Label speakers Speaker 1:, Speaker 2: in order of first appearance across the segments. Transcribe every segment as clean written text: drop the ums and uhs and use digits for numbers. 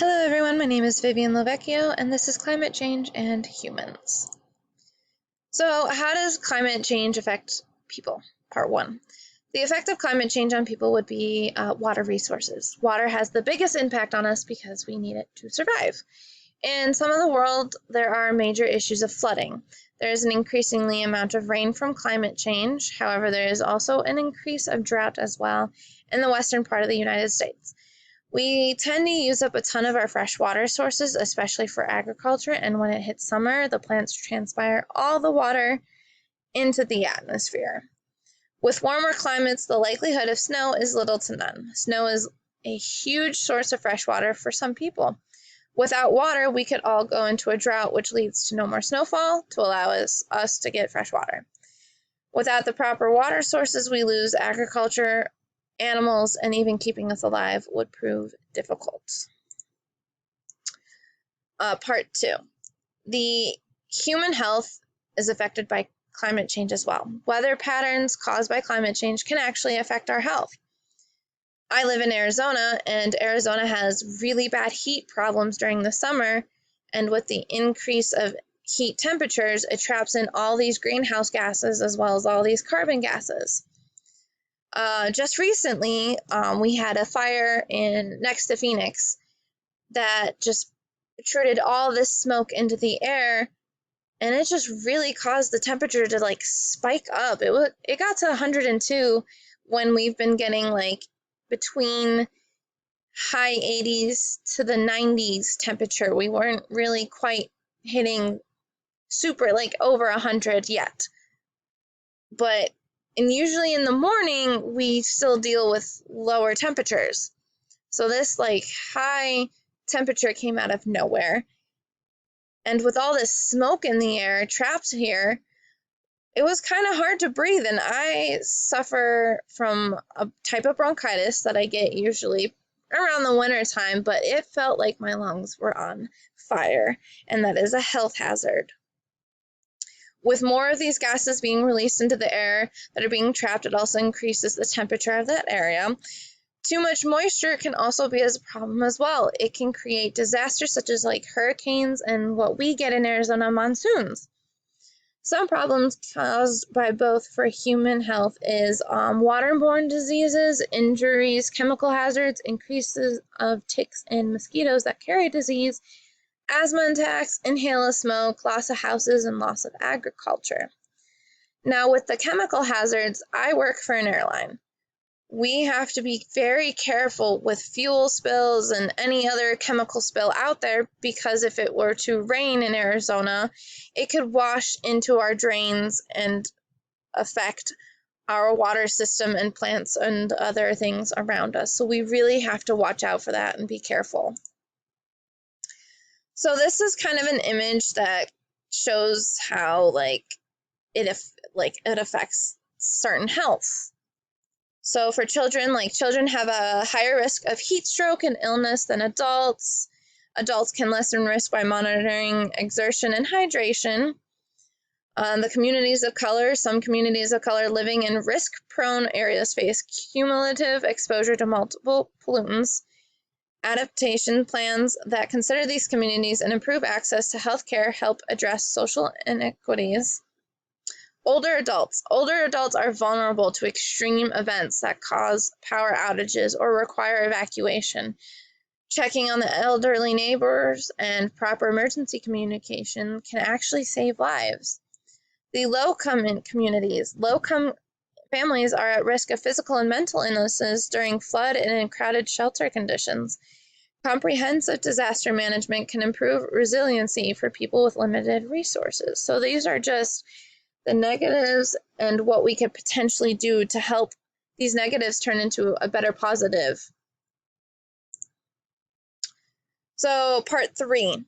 Speaker 1: Hello everyone, my name is Vivian Lovecchio and this is Climate Change and Humans. So how does climate change affect people? Part 1. The effect of climate change on people would be water resources. Water has the biggest impact on us because we need it to survive. In some of the world, there are major issues of flooding. There is an increasingly amount of rain from climate change. However, there is also an increase of drought as well in the western part of the United States. We tend to use up a ton of our fresh water sources, especially for agriculture, and when it hits summer, the plants transpire all the water into the atmosphere. With warmer climates, the likelihood of snow is little to none. Snow is a huge source of fresh water for some people. Without water, we could all go into a drought, which leads to no more snowfall to allow us to get fresh water. Without the proper water sources, we lose agriculture, animals, and even keeping us alive would prove difficult. Part 2. The human health is affected by climate change as well. Weather patterns caused by climate change can actually affect our health. I live in Arizona, and Arizona has really bad heat problems during the summer, and with the increase of heat temperatures, it traps in all these greenhouse gases as well as all these carbon gases. Just recently, we had a fire next to Phoenix that just protruded all this smoke into the air, and it just really caused the temperature to spike up. It got to 102 when we've been getting between high 80s to the 90s temperature. We weren't really quite hitting super over 100 yet, but and usually in the morning, we still deal with lower temperatures. So this high temperature came out of nowhere. And with all this smoke in the air trapped here, it was kind of hard to breathe. And I suffer from a type of bronchitis that I get usually around the winter time, but it felt like my lungs were on fire, and that is a health hazard. With more of these gases being released into the air that are being trapped, it also increases the temperature of that area. Too much moisture can also be a problem as well. It can create disasters such as hurricanes and what we get in Arizona, monsoons. Some problems caused by both for human health is waterborne diseases, injuries, chemical hazards, increases of ticks and mosquitoes that carry disease, asthma attacks, inhale of smoke, loss of houses, and loss of agriculture. Now, with the chemical hazards, I work for an airline. We have to be very careful with fuel spills and any other chemical spill out there, because if it were to rain in Arizona, it could wash into our drains and affect our water system and plants and other things around us. So we really have to watch out for that and be careful. So this is kind of an image that shows how it affects certain health. So for children, children have a higher risk of heat stroke and illness than adults. Adults can lessen risk by monitoring exertion and hydration. The communities of color, some communities of color living in risk-prone areas face cumulative exposure to multiple pollutants. Adaptation plans that consider these communities and improve access to health care help address social inequities. Older adults are vulnerable to extreme events that cause power outages or require evacuation. Checking on the elderly neighbors and proper emergency communication can actually save lives. The low-income communities, low-income families are at risk of physical and mental illnesses during flood and in crowded shelter conditions. Comprehensive disaster management can improve resiliency for people with limited resources. So these are just the negatives and what we could potentially do to help these negatives turn into a better positive. So part 3,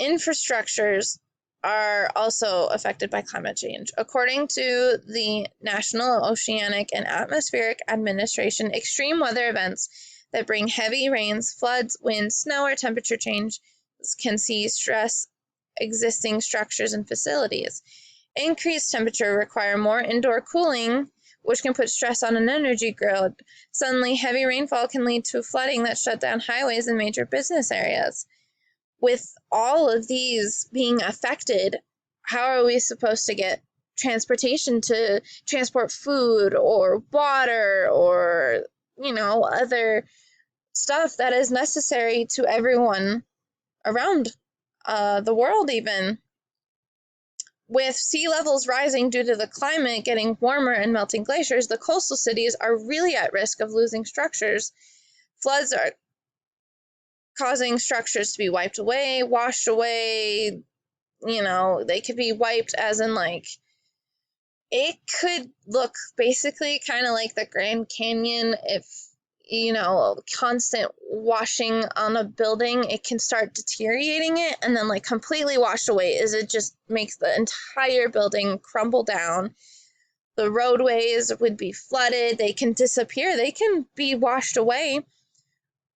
Speaker 1: infrastructures are also affected by climate change. According to the National Oceanic and Atmospheric Administration, extreme weather events that bring heavy rains, floods, winds, snow, or temperature change can see stress existing structures and facilities. Increased temperature require more indoor cooling, which can put stress on an energy grid. Suddenly, heavy rainfall can lead to flooding that shut down highways and major business areas. With all of these being affected, how are we supposed to get transportation to transport food or water or, other stuff that is necessary to everyone around the world even? With sea levels rising due to the climate getting warmer and melting glaciers, the coastal cities are really at risk of losing structures. Floods are causing structures to be wiped away, washed away. They could be wiped as in it could look basically kind of like the Grand Canyon. If constant washing on a building, it can start deteriorating it and then completely washed away, as it just makes the entire building crumble down. The roadways would be flooded. They can disappear. They can be washed away.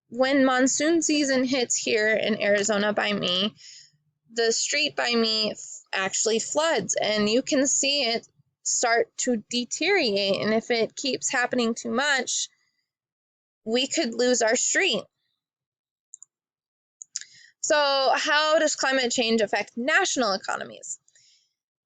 Speaker 1: When monsoon season hits here in Arizona by me, the street by me actually floods, and you can see it start to deteriorate. And if it keeps happening too much, we could lose our street. So how does climate change affect national economies?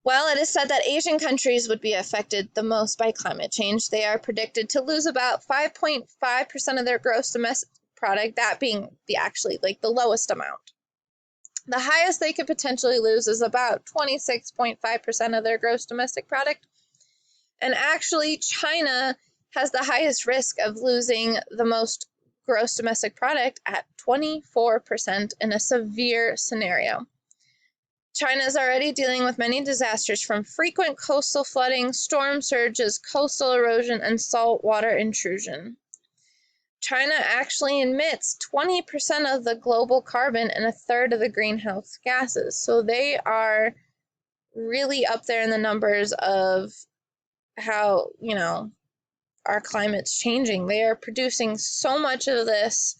Speaker 1: Well, it is said that Asian countries would be affected the most by climate change. They are predicted to lose about 5.5% of their gross domestic product, that being the lowest amount. The highest they could potentially lose is about 26.5% of their gross domestic product. And actually, China has the highest risk of losing the most gross domestic product at 24% in a severe scenario. China is already dealing with many disasters, from frequent coastal flooding, storm surges, coastal erosion, and saltwater intrusion. China actually emits 20% of the global carbon and a third of the greenhouse gases. So they are really up there in the numbers of how, our climate's changing. They are producing so much of this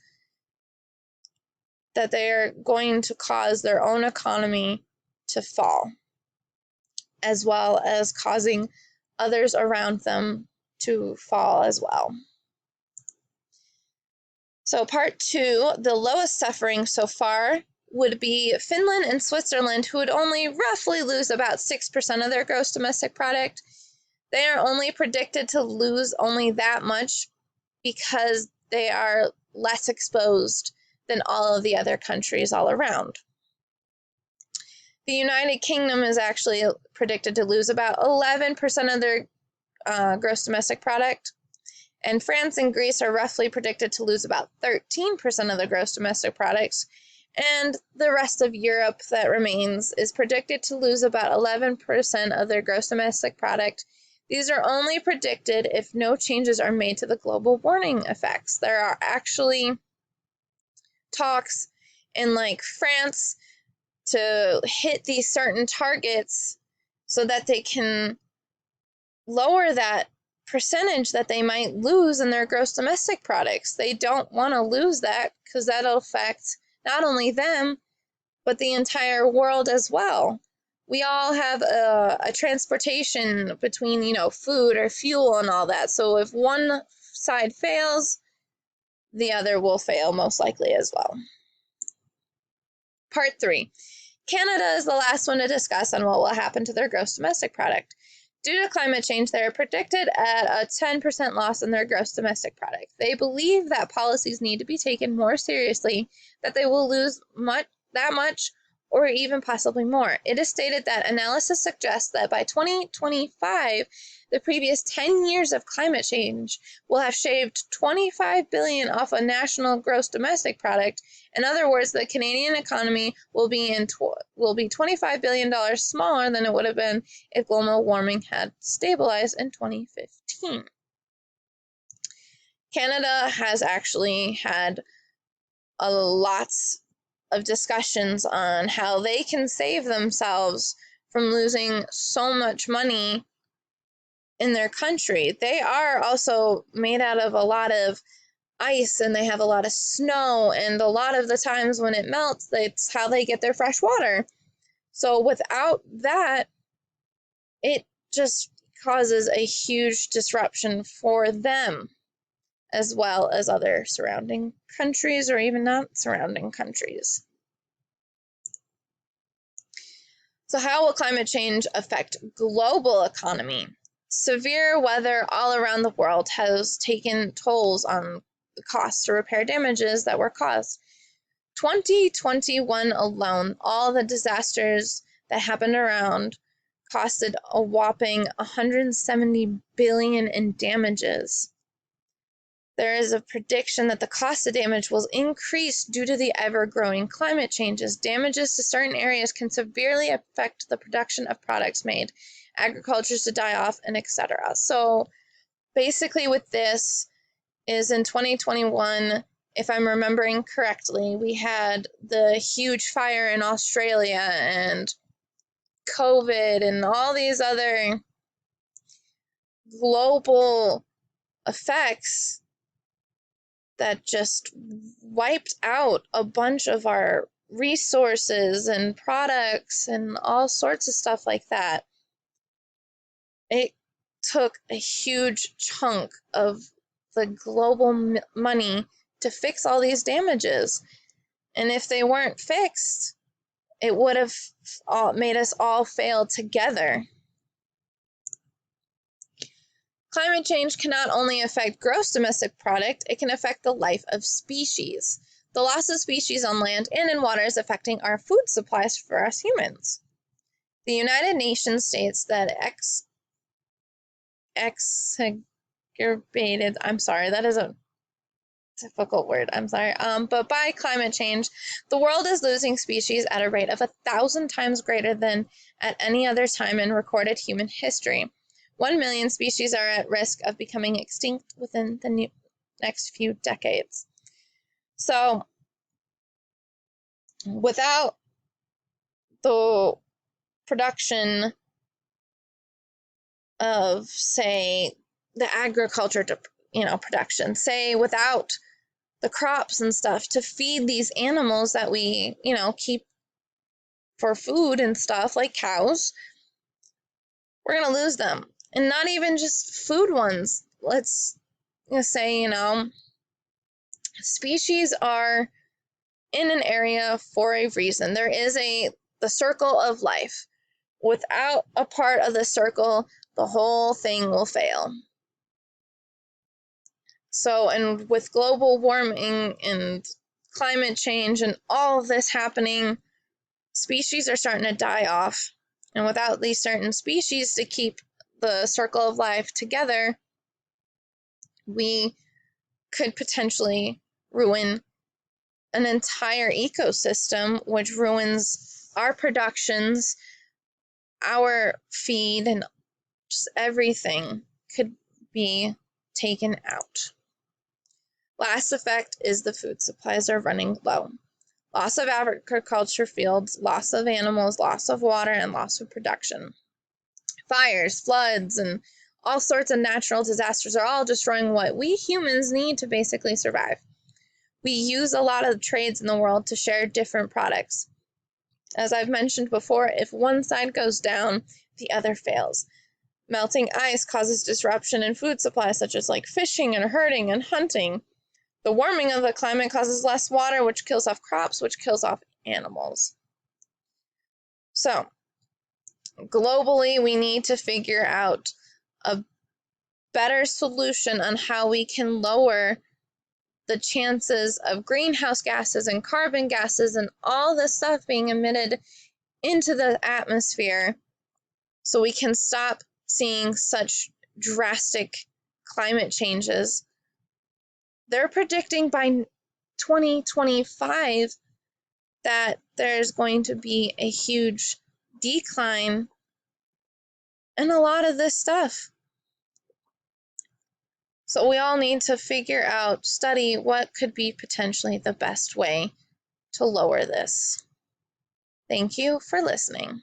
Speaker 1: that they are going to cause their own economy to fall, as well as causing others around them to fall as well. So part 2, the lowest suffering so far would be Finland and Switzerland, who would only roughly lose about 6% of their gross domestic product. They are only predicted to lose only that much because they are less exposed than all of the other countries all around. The United Kingdom is actually predicted to lose about 11% of their gross domestic product, and France and Greece are roughly predicted to lose about 13% of the gross domestic products, and the rest of Europe that remains is predicted to lose about 11% of their gross domestic product. These are only predicted if no changes are made to the global warming effects. There are actually talks in France to hit these certain targets so that they can lower that percentage that they might lose in their gross domestic products. They don't want to lose that because that'll affect not only them, but the entire world as well. We all have a transportation between, food or fuel and all that. So if one side fails, the other will fail most likely as well. Part 3. Canada is the last one to discuss on what will happen to their gross domestic product. Due to climate change, they are predicted at a 10% loss in their gross domestic product. They believe that policies need to be taken more seriously, that they will lose that much or even possibly more. It is stated that analysis suggests that by 2025, the previous 10 years of climate change will have shaved $25 billion off a national gross domestic product. In other words, the Canadian economy will be $25 billion smaller than it would have been if global warming had stabilized in 2015. Canada has actually had lots of discussions on how they can save themselves from losing so much money in their country. They are also made out of a lot of ice, and they have a lot of snow, and a lot of the times when it melts, that's how they get their fresh water. So without that, it just causes a huge disruption for them, as well as other surrounding countries or even not surrounding countries. So how will climate change affect global economy? Severe weather all around the world has taken tolls on the costs to repair damages that were caused. 2021 alone, all the disasters that happened around costed a whopping 170 billion in damages. There is a prediction that the cost of damage will increase due to the ever-growing climate changes. Damages to certain areas can severely affect the production of products made, agriculture to die off, and etc. So basically with this is in 2021, if I'm remembering correctly, we had the huge fire in Australia and COVID and all these other global effects that just wiped out a bunch of our resources and products and all sorts of stuff like that. It took a huge chunk of the global money to fix all these damages. And if they weren't fixed, it would have made us all fail together. Climate change can not only affect gross domestic product, it can affect the life of species. The loss of species on land and in water is affecting our food supplies for us humans. The United Nations states that exacerbated, I'm sorry, that is a difficult word, I'm sorry, but by climate change, the world is losing species at a rate of 1,000 times greater than at any other time in recorded human history. 1 million species are at risk of becoming extinct within the next few decades. So, without the production of, say, the agriculture production, say, without the crops and stuff to feed these animals that we, keep for food and stuff, like cows, we're going to lose them. And not even just food ones. Let's say, species are in an area for a reason. There is the circle of life. Without a part of the circle, the whole thing will fail. So, and with global warming and climate change and all of this happening, species are starting to die off. And without these certain species to keep the circle of life together, we could potentially ruin an entire ecosystem, which ruins our productions, our feed, and just everything could be taken out. Last effect is the food supplies are running low. Loss of agriculture fields, loss of animals, loss of water, and loss of production. Fires, floods, and all sorts of natural disasters are all destroying what we humans need to basically survive. We use a lot of trades in the world to share different products. As I've mentioned before, if one side goes down, the other fails. Melting ice causes disruption in food supplies, such as like fishing and herding and hunting. The warming of the climate causes less water, which kills off crops, which kills off animals. So, globally, we need to figure out a better solution on how we can lower the chances of greenhouse gases and carbon gases and all this stuff being emitted into the atmosphere so we can stop seeing such drastic climate changes. They're predicting by 2025 that there's going to be a huge decline in a lot of this stuff. So we all need to figure out, study what could be potentially the best way to lower this. Thank you for listening.